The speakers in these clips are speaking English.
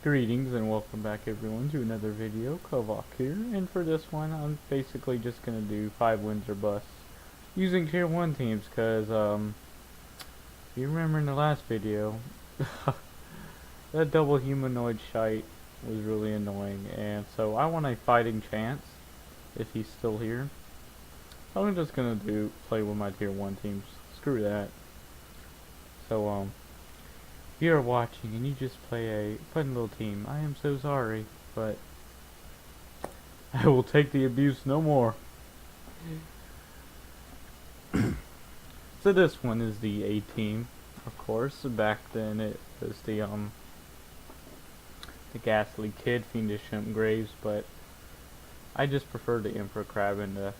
Greetings and welcome back everyone to another video. Kovak here, and for this one I'm basically just gonna do 5 wins or busts using tier 1 teams because if you remember in the last video that double humanoid shite was really annoying, and so I want a fighting chance if he's still here. So I'm just gonna play with my tier 1 teams. Screw that. So if you are watching and you just play a fun little team, I am so sorry, but I will take the abuse no more. So this one is the A team, of course. Back then it was the Ghastly Kid, Fiendish Imp, Graves, but I just prefer the Emperor Crab in the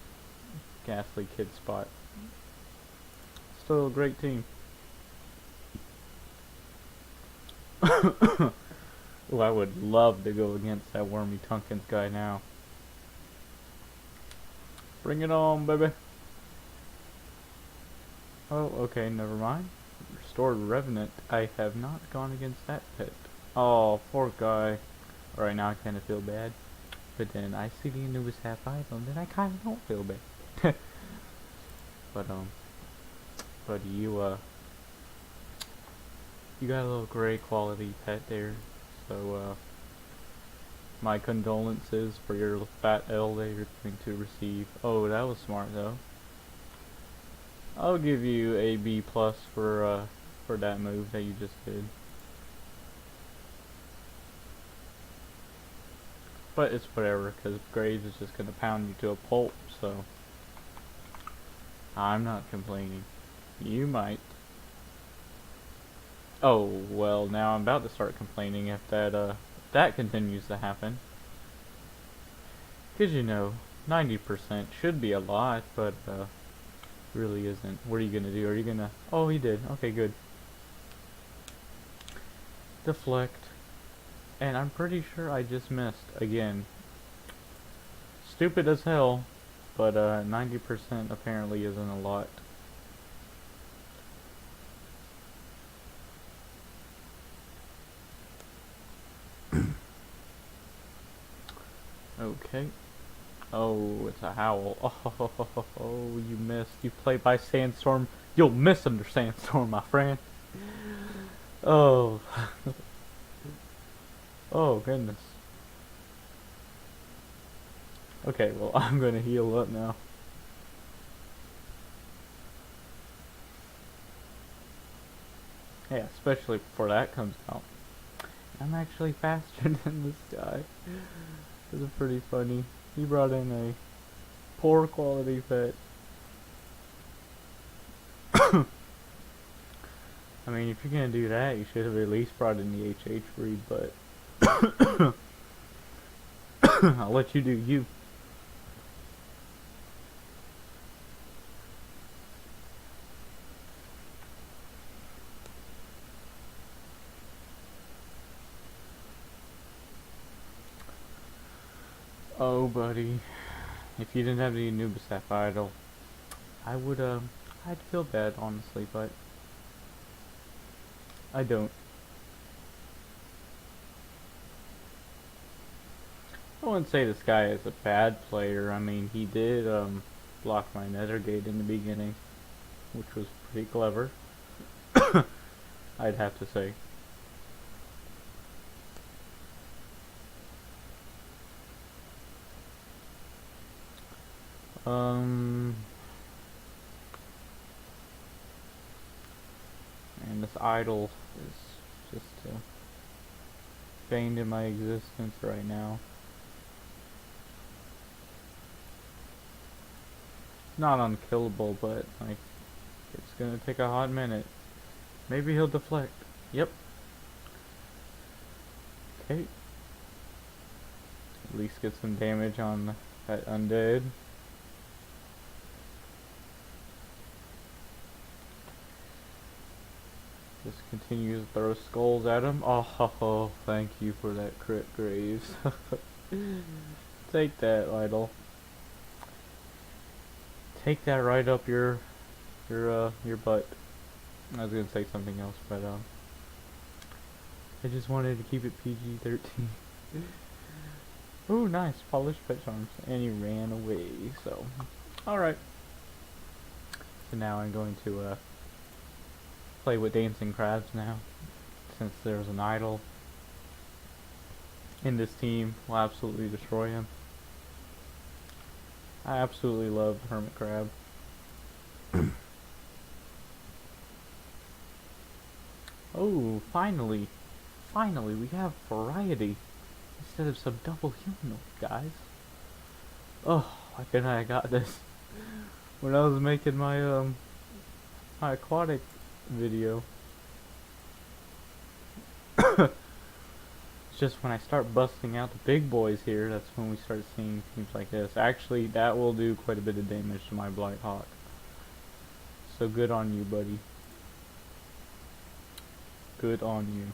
Ghastly Kid spot. Still a great team. Oh, I would love to go against that Wormy Tunkins guy now. Bring it on, baby. Oh, okay, never mind. Restored Revenant. I have not gone against that pet. Oh, poor guy. Right now I kind of feel bad. But then I see the Anubis Half-5, and then I kind of don't feel bad. But you got a little gray quality pet there. So, my condolences for your fat L that you're going to receive. Oh, that was smart though. I'll give you a B plus for that move that you just did. But it's whatever, because Graves is just gonna pound you to a pulp, so I'm not complaining. You might. Oh, well, now I'm about to start complaining if that continues to happen. Cause you know, 90% should be a lot, but really isn't. What are you gonna do? Are you gonna... Oh, he did. Okay, good. Deflect. And I'm pretty sure I just missed again. Stupid as hell, but 90% apparently isn't a lot. Okay. Oh, it's a howl. Oh, you missed. You play by Sandstorm. You'll miss under Sandstorm, my friend. Oh. Oh, goodness. Okay, well, I'm gonna heal up now. Yeah, especially before that comes out. I'm actually faster than this guy. This is pretty funny. He brought in a poor quality pet. I mean, if you're gonna do that, you should have at least brought in the HH breed, but I'll let you do you. Oh, buddy. If you didn't have the Anubis Idol, I would, I'd feel bad, honestly, but I don't. I wouldn't say this guy is a bad player. I mean, he did, block my Nethergate in the beginning, which was pretty clever, I'd have to say. And this idol is just bane in my existence right now. Not unkillable, but like it's gonna take a hot minute. Maybe he'll deflect. Yep. Okay. At least get some damage on that undead. Just continues to throw skulls at him. Oh, thank you for that crit, Graves. Take that, idol. Take that right up your butt. I was gonna say something else, but I just wanted to keep it PG-13. Oh, nice. Polished pet charms. And he ran away, so. Alright. So now I'm going to, play with dancing crabs now. Since there's an idol in this team, we'll absolutely destroy him. I absolutely love hermit crab. Oh, finally. Finally, we have variety. Instead of some double humanoid, guys. Oh, why couldn't I got this when I was making my, my aquatic video. It's just when I start busting out the big boys here, that's when we start seeing teams like this. Actually, that will do quite a bit of damage to my Blighthawk. So good on you, buddy. Good on you.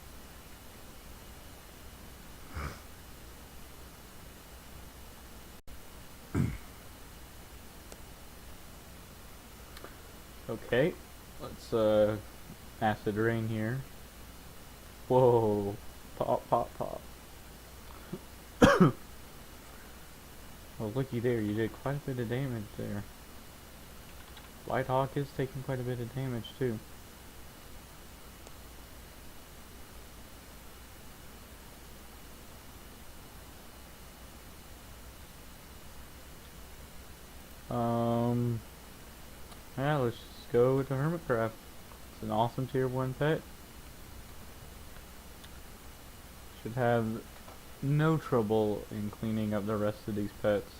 Okay, let's acid rain here. Whoa, pop, pop, pop. Well, looky there, you did quite a bit of damage there. Blighthawk is taking quite a bit of damage too. Yeah, let's just go with the hermit crab. It's an awesome tier 1 pet. Should have no trouble in cleaning up the rest of these pets.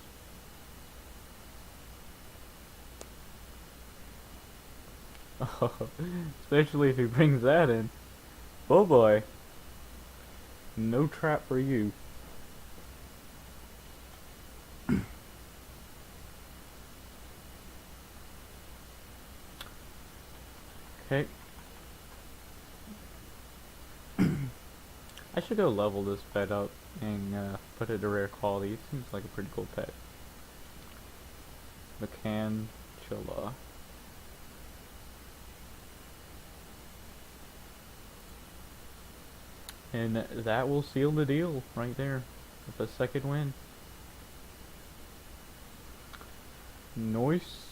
Especially if he brings that in. Oh boy. No trap for you. Okay. I should go level this pet up and put it to rare quality. It seems like a pretty cool pet. Macanchilla. And that will seal the deal right there with the second win. Nice.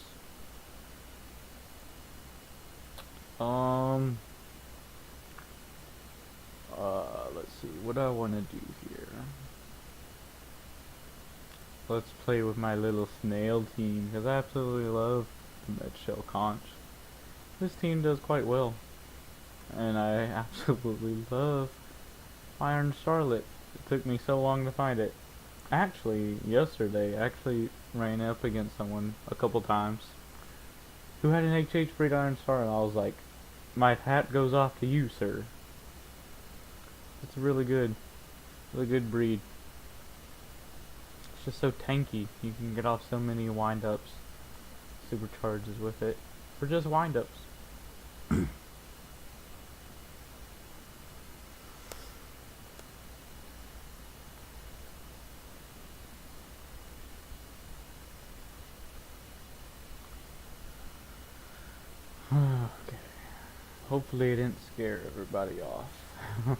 Let's see, what do I want to do here? Let's play with my little snail team, because I absolutely love the Medshell Conch. This team does quite well. And I absolutely love Iron Charlotte. It took me so long to find it. Actually, yesterday, I actually ran up against someone a couple times who had an HH breed Iron Star, and I was like, my hat goes off to you, sir. It's a really good breed. It's just so tanky. You can get off so many wind-ups, supercharges with it, for just wind-ups. Okay. Hopefully it didn't scare everybody off.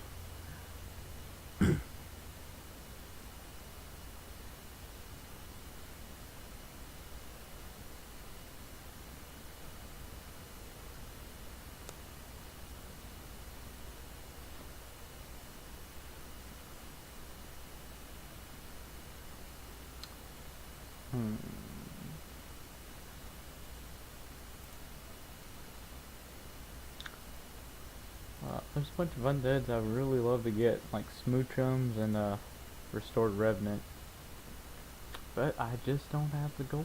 There's a bunch of undeads I would really love to get, like Smoochums and Restored Revenant. But I just don't have the gold.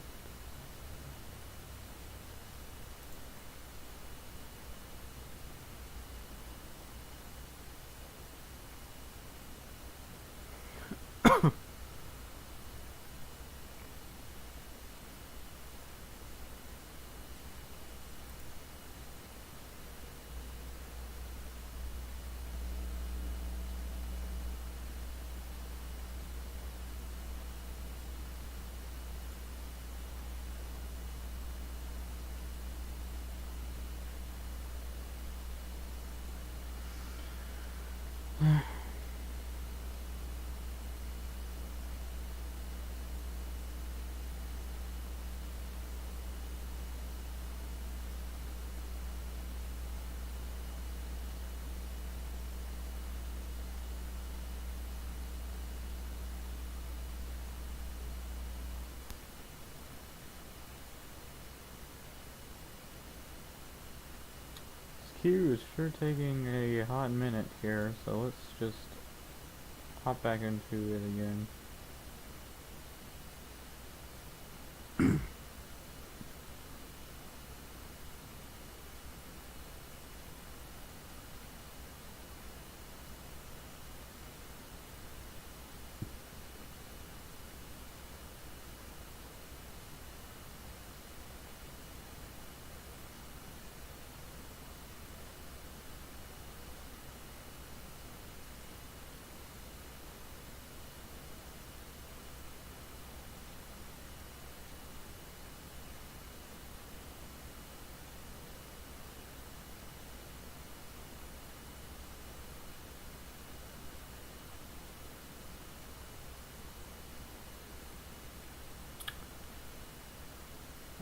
Queue is sure taking a hot minute here, so let's just hop back into it again.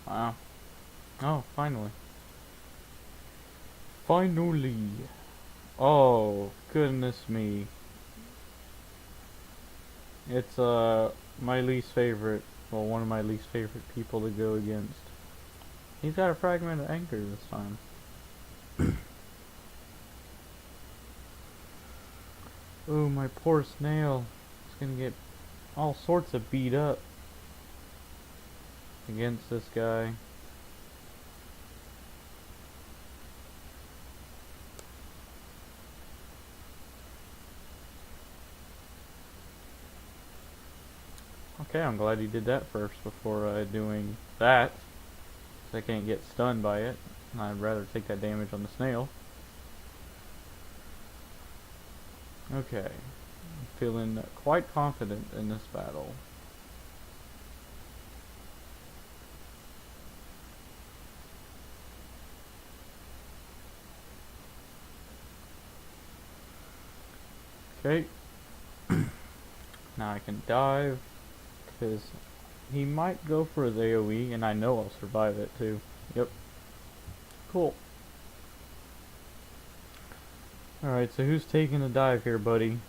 Wow. Oh, finally. Finally. Oh, goodness me. It's, my least favorite, well, one of my least favorite people to go against. He's got a fragment of anchor this time. Ooh, my poor snail. He's gonna get all sorts of beat up against this guy. Okay, I'm glad he did that first before doing that. 'Cause I can't get stunned by it. I'd rather take that damage on the snail. Okay. I'm feeling quite confident in this battle. Okay. Now I can dive, because he might go for his AoE, and I know I'll survive it too. Yep. Cool. Alright, so who's taking the dive here, buddy?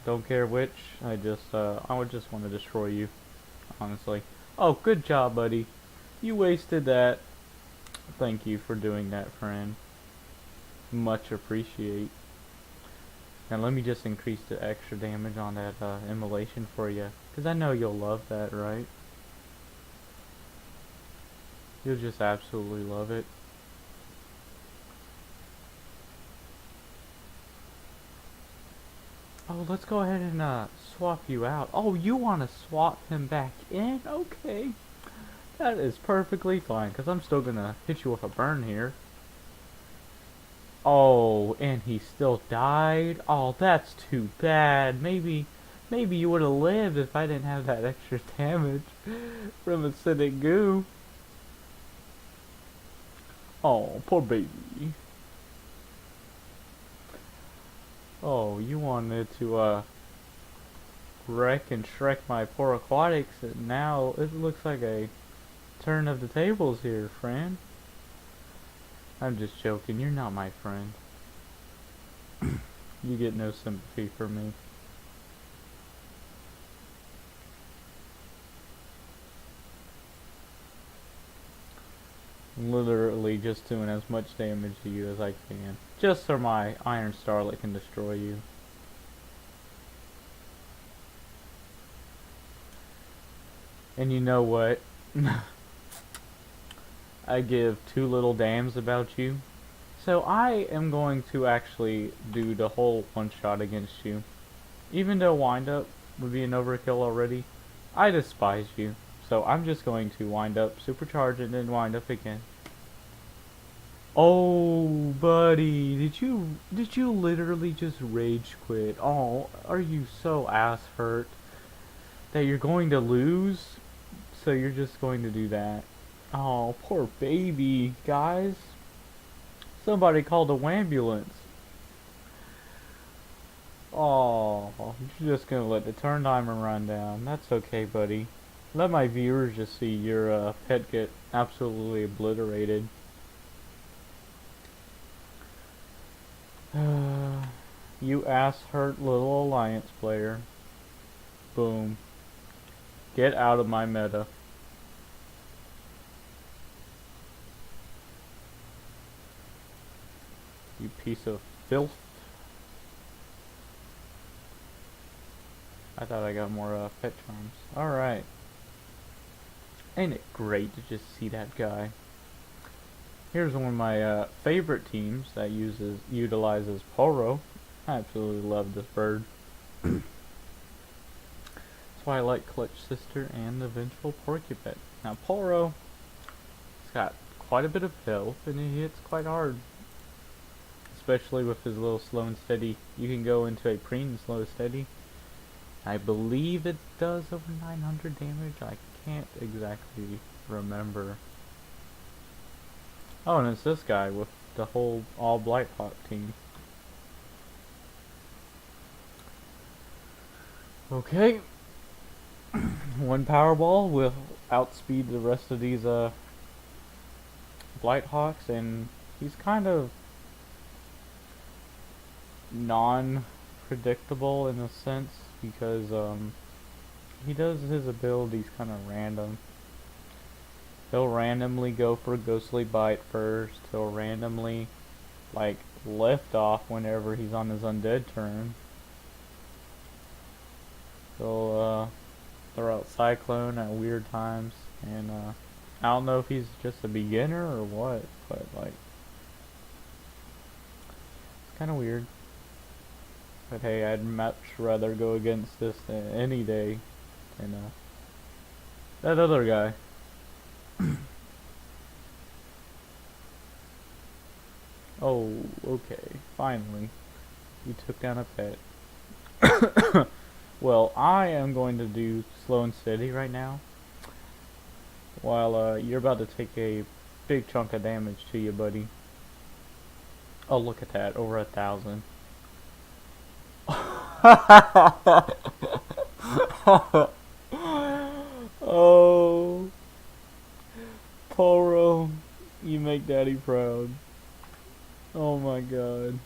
Don't care which. I would just want to destroy you, honestly. Oh, good job, buddy. You wasted that. Thank you for doing that, friend. Much appreciate. Now let me just increase the extra damage on that immolation for you, because I know you'll love that, right? You'll just absolutely love it. Oh, let's go ahead and swap you out. Oh, you want to swap him back in? Okay. That is perfectly fine, because I'm still going to hit you with a burn here. Oh, and he still died? Oh, that's too bad. Maybe you would have lived if I didn't have that extra damage from acidic goo. Oh, poor baby. Oh, you wanted to wreck and Shrek my poor aquatics, and now it looks like a turn of the tables here, friend. I'm just joking, you're not my friend. You get no sympathy for me. Literally just doing as much damage to you as I can, just so my Iron Starlet can destroy you. And you know what? I give two little damns about you. So I am going to actually do the whole one shot against you. Even though wind up would be an overkill already, I despise you. So I'm just going to wind up, supercharge, and then wind up again. Oh, buddy, did you literally just rage quit? Oh, are you so ass hurt that you're going to lose? So you're just going to do that. Oh, poor baby, guys. Somebody called a wambulance. Oh, you're just gonna let the turn timer run down. That's okay, buddy. Let my viewers just see your pet get absolutely obliterated. You ass hurt little alliance player. Boom. Get out of my meta. You piece of filth. I thought I got more pet charms. Alright. Ain't it great to just see that guy? Here's one of my favorite teams that utilizes Poro. I absolutely love this bird. That's why I like Clutch Sister and the Vengeful Porcupine. Now Poro, he's got quite a bit of health and he hits quite hard. Especially with his little slow and steady. You can go into a preen slow and steady. I believe it does over 900 damage. I can't exactly remember. Oh, and it's this guy with the whole all Blighthawk team. Okay. One Powerball will outspeed the rest of these Blighthawks, and he's kind of non-predictable in a sense because he does his abilities kind of random. He'll randomly go for Ghostly Bite first. He'll randomly like lift off whenever he's on his undead turn. He'll throw out Cyclone at weird times, and I don't know if he's just a beginner or what, but like it's kind of weird. But hey, I'd much rather go against this any day than that other guy. Oh, okay. Finally, you took down a pet. Well, I am going to do slow and steady right now, while you're about to take a big chunk of damage to you, buddy. Oh, look at that, over 1,000. Oh, Poro, you make Daddy proud. Oh my god.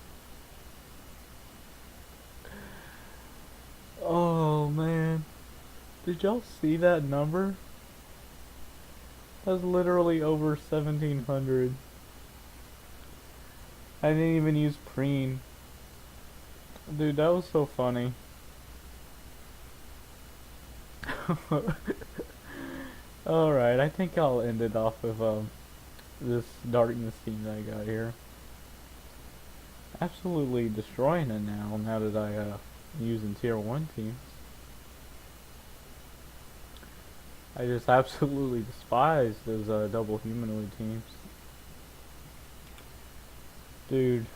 Oh man. Did y'all see that number? That's literally over 1,700. I didn't even use preen. Dude, that was so funny. Alright, I think I'll end it off with this darkness team that I got here. Absolutely destroying it now that I'm using tier 1 teams. I just absolutely despise those double humanoid teams. Dude,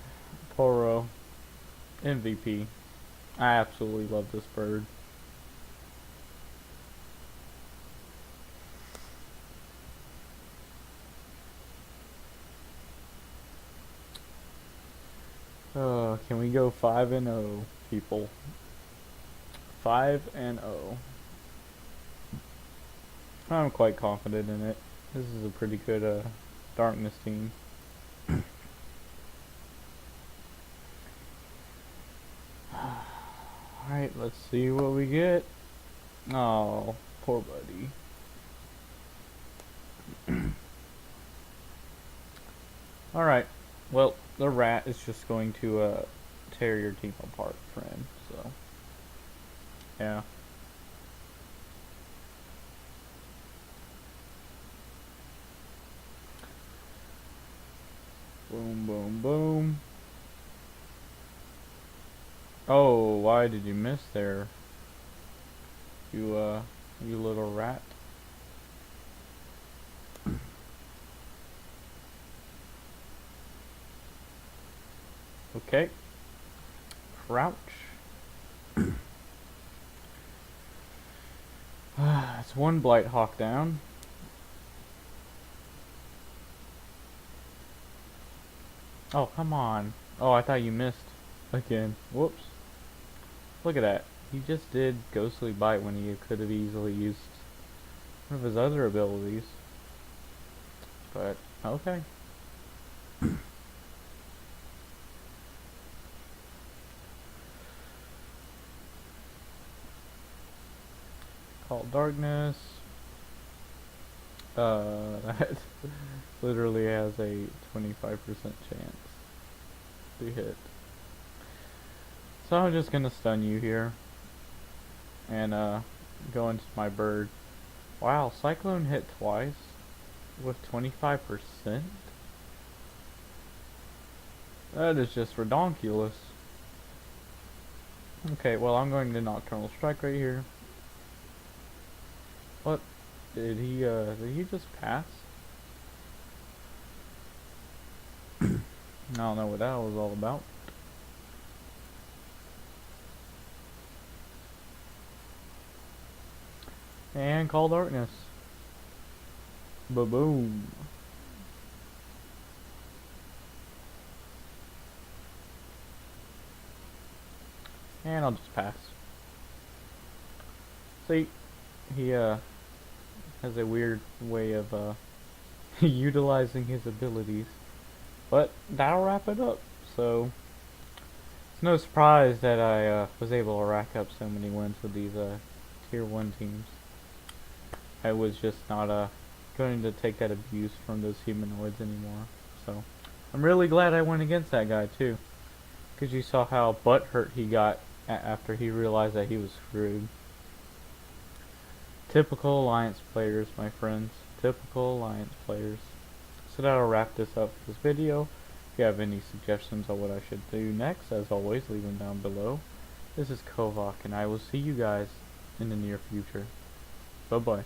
Poro, MVP. I absolutely love this bird. Can we go 5-0, people? 5-0. I'm quite confident in it. This is a pretty good darkness team. Alright, let's see what we get. Oh, poor buddy. Alright, well, the rat is just going to tear your team apart, friend, so yeah. Boom, boom, boom. Oh, why did you miss there? You little rat. Okay. Crouch. It's one Blighthawk down. Oh, come on. Oh, I thought you missed again. Whoops. Look at that. He just did Ghostly Bite when he could have easily used one of his other abilities. But, okay. Call Darkness. That literally has a 25% chance to hit. So I'm just gonna stun you here. And, go into my bird. Wow, Cyclone hit twice with 25%? That is just redonkulous. Okay, well I'm going to Nocturnal Strike right here. What? Did he just pass? I don't know what that was all about. And Call Darkness. Ba-boom. And I'll just pass. See, he has a weird way of utilizing his abilities. But that'll wrap it up. So it's no surprise that I was able to rack up so many wins with these tier 1 teams. I was just not going to take that abuse from those humanoids anymore. So I'm really glad I went against that guy too, because you saw how butthurt he got after he realized that he was screwed. Typical Alliance players, my friends. Typical Alliance players. So that'll wrap this up for this video. If you have any suggestions on what I should do next, as always, leave them down below. This is Kovok, and I will see you guys in the near future. Bye-bye.